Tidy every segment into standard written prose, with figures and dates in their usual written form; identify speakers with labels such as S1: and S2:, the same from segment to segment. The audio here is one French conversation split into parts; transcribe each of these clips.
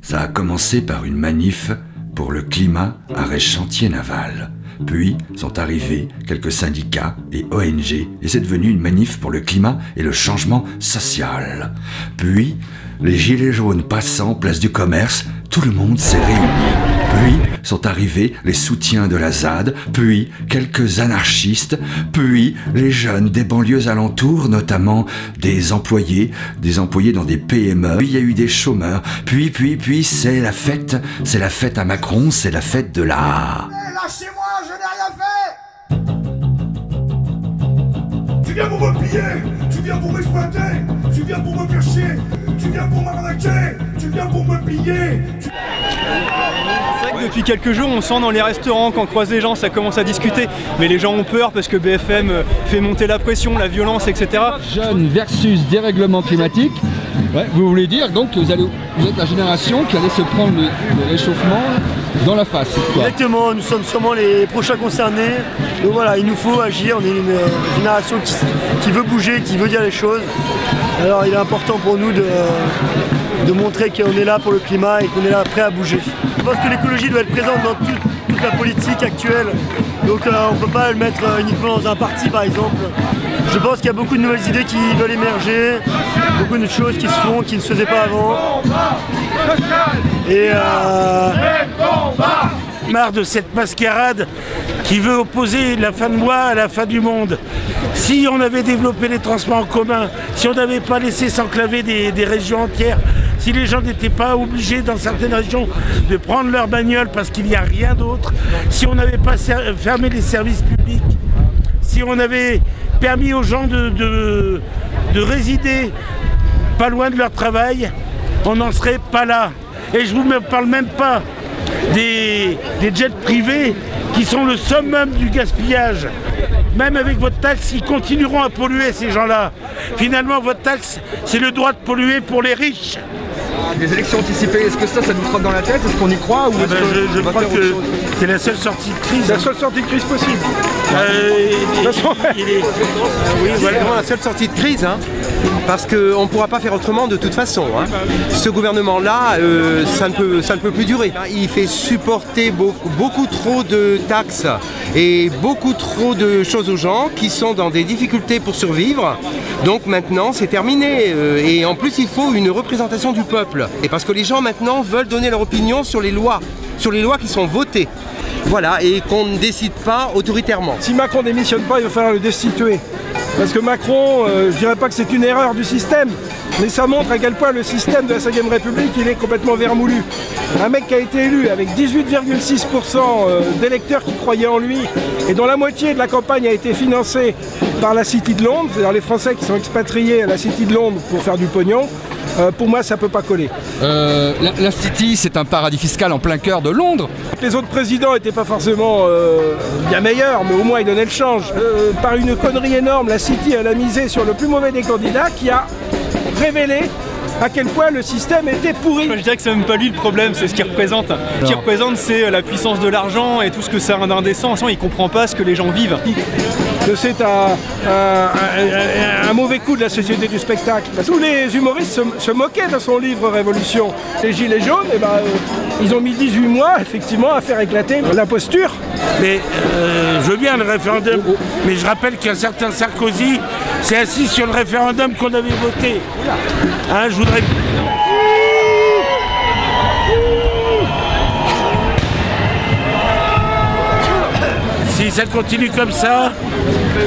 S1: Ça a commencé par une manif pour le climat à Rech-Chantier Naval. Puis sont arrivés quelques syndicats et ONG et c'est devenu une manif pour le climat et le changement social. Puis, les gilets jaunes passant place du commerce, tout le monde s'est réuni. Puis sont arrivés les soutiens de la ZAD, puis quelques anarchistes, puis les jeunes des banlieues alentours, notamment des employés dans des PME. Puis il y a eu des chômeurs, puis c'est la fête à Macron, c'est la fête de la...
S2: Lâchez-moi, je n'ai rien fait! Tu viens pour me piller, tu viens pour m'exploiter, tu viens pour me faire chier, tu viens pour m'arnaquer, tu viens pour me piller.
S3: C'est vrai que depuis quelques jours, on sent dans les restaurants, quand on croise les gens, ça commence à discuter. Mais les gens ont peur parce que BFM fait monter la pression, la violence, etc.
S4: Jeunes versus dérèglement climatique. Ouais, vous voulez dire donc que vous êtes la génération qui allait se prendre le réchauffement dans la face, quoi.
S5: Exactement, nous sommes sûrement les prochains concernés. Donc voilà, il nous faut agir. On est une génération qui veut bouger, qui veut dire les choses. Alors il est important pour nous de montrer qu'on est là pour le climat et qu'on est là prêt à bouger. Je pense que l'écologie doit être présente dans toute la politique actuelle. Donc on ne peut pas le mettre uniquement dans un parti par exemple. Je pense qu'il y a beaucoup de nouvelles idées qui veulent émerger, beaucoup de choses qui se font, qui ne se faisaient pas avant. Et
S6: marre de cette mascarade qui veut opposer la fin de mois à la fin du monde. Si on avait développé les transports en commun, si on n'avait pas laissé s'enclaver des régions entières, si les gens n'étaient pas obligés dans certaines régions de prendre leur bagnole parce qu'il n'y a rien d'autre, si on n'avait pas fermé les services publics, si on avait permis aux gens de résider pas loin de leur travail, on n'en serait pas là. Et je ne vous parle même pas des jets privés qui sont le summum du gaspillage. Même avec votre taxe, ils continueront à polluer ces gens-là. Finalement, votre taxe, c'est le droit de polluer pour les riches.
S4: Les élections anticipées, est-ce que ça nous trotte dans la tête? Est-ce qu'on y croit ou
S6: je crois que c'est la seule sortie de crise.
S7: La seule sortie de crise possible.
S8: Oui, c'est vraiment la seule sortie de crise, hein, parce qu'on ne pourra pas faire autrement de toute façon. Hein. Ce gouvernement-là, ça ne peut plus durer. Il fait supporter beaucoup trop de taxes et beaucoup trop de choses aux gens qui sont dans des difficultés pour survivre. Donc maintenant, c'est terminé. Et en plus, il faut une représentation du peuple. Et parce que les gens maintenant veulent donner leur opinion sur les lois qui sont votées. Voilà, et qu'on ne décide pas autoritairement.
S7: Si Macron ne démissionne pas, il va falloir le destituer. Parce que Macron, je dirais pas que c'est une erreur du système, mais ça montre à quel point le système de la 5ème République, il est complètement vermoulu. Un mec qui a été élu avec 18,6% d'électeurs qui croyaient en lui, et dont la moitié de la campagne a été financée par la City de Londres, c'est-à-dire les Français qui sont expatriés à la City de Londres pour faire du pognon, pour moi ça peut pas coller.
S4: La City, c'est un paradis fiscal en plein cœur de Londres.
S7: Les autres présidents n'étaient pas forcément bien meilleurs, mais au moins ils donnaient le change. Par une connerie énorme, la City elle a misé sur le plus mauvais des candidats qui a révélé à quel point le système était pourri.
S3: Je dirais que c'est même pas lui le problème, c'est ce qu'il représente. Ce qu'il représente, c'est la puissance de l'argent et tout ce que ça rend indécent. Il comprend pas ce que les gens vivent.
S7: C'est un mauvais coup de la société du spectacle. Tous les humoristes se moquaient de son livre Révolution. Les Gilets jaunes, ils ont mis 18 mois effectivement à faire éclater l'imposture.
S6: Mais je veux bien le référendum, mais je rappelle qu'un certain Sarkozy s'est assis sur le référendum qu'on avait voté. Hein, je voudrais... Si ça continue comme ça,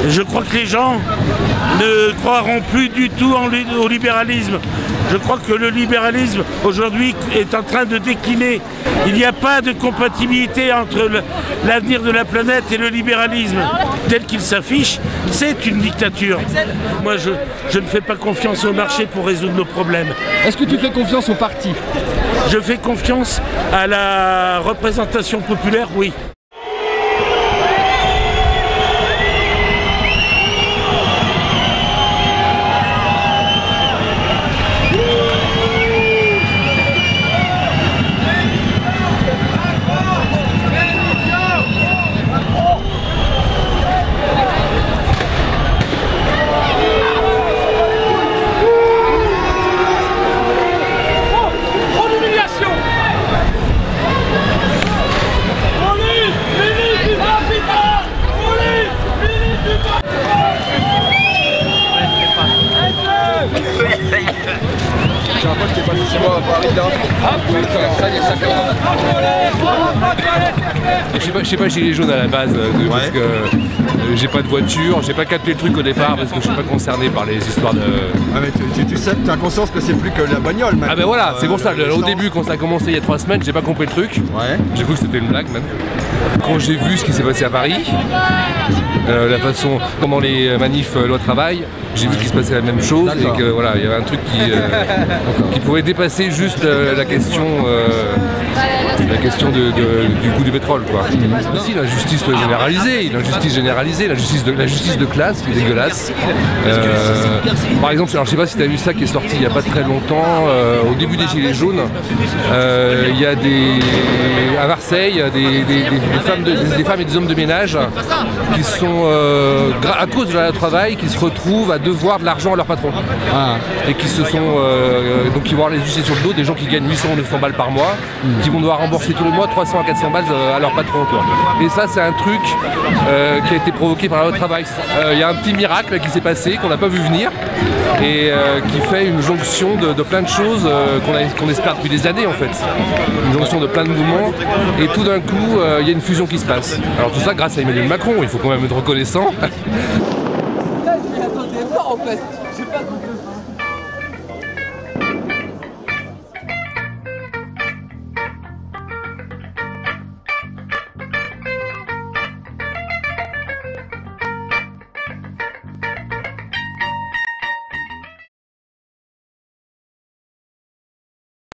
S6: je crois que les gens ne croiront plus du tout au libéralisme. Je crois que le libéralisme aujourd'hui est en train de décliner. Il n'y a pas de compatibilité entre l'avenir de la planète et le libéralisme. Tel qu'il s'affiche, c'est une dictature. Moi, je ne fais pas confiance au marché pour résoudre nos problèmes.
S4: Est-ce que tu fais confiance au parti?
S6: Je fais confiance à la représentation populaire, oui.
S2: Trop d'humiliation!
S4: j'ai un pote qui est passé chez moi à Paris là.
S9: Je sais pas gilet jaune à la base, parce que j'ai pas de voiture, j'ai pas capté le truc au départ parce que je suis pas concerné par les histoires de...
S4: Ah mais tu sais, tu as conscience que c'est plus que la bagnole maintenant.
S9: Ah ben voilà, c'est pour ça, au début quand ça a commencé il y a 3 semaines, j'ai pas compris le truc.
S4: Ouais.
S9: J'ai cru que c'était une blague même. Quand j'ai vu ce qui s'est passé à Paris, la façon, pendant les manifs loi travail, j'ai vu qu'il se passait la même chose et que voilà, il y avait un truc qui pouvait dépasser juste la question du coût du pétrole, quoi. Aussi la justice généralisée, la justice de classe qui est dégueulasse. Par exemple, alors je sais pas si tu as vu ça qui est sorti il n'y a pas très longtemps, au début des Gilets jaunes, il y a à Marseille des femmes et des hommes de ménage qui sont, à cause de la travail, qui se retrouvent à devoir de l'argent à leur patron. Et qui se sont, donc qui vont avoir les huissiers sur le dos, des gens qui gagnent 800 ou 900 balles par mois, qui vont devoir rembourser tous les mois 300 à 400 balles à leur patron. Et ça, c'est un truc qui a été provoqué par le travail. Il y a un petit miracle qui s'est passé, qu'on n'a pas vu venir, et qui fait une jonction de plein de choses qu'on espère depuis des années en fait. Une jonction de plein de mouvements, et tout d'un coup, il y a une fusion qui se passe. Alors tout ça grâce à Emmanuel Macron, il faut quand même être reconnaissant.
S10: Attendez, en fait.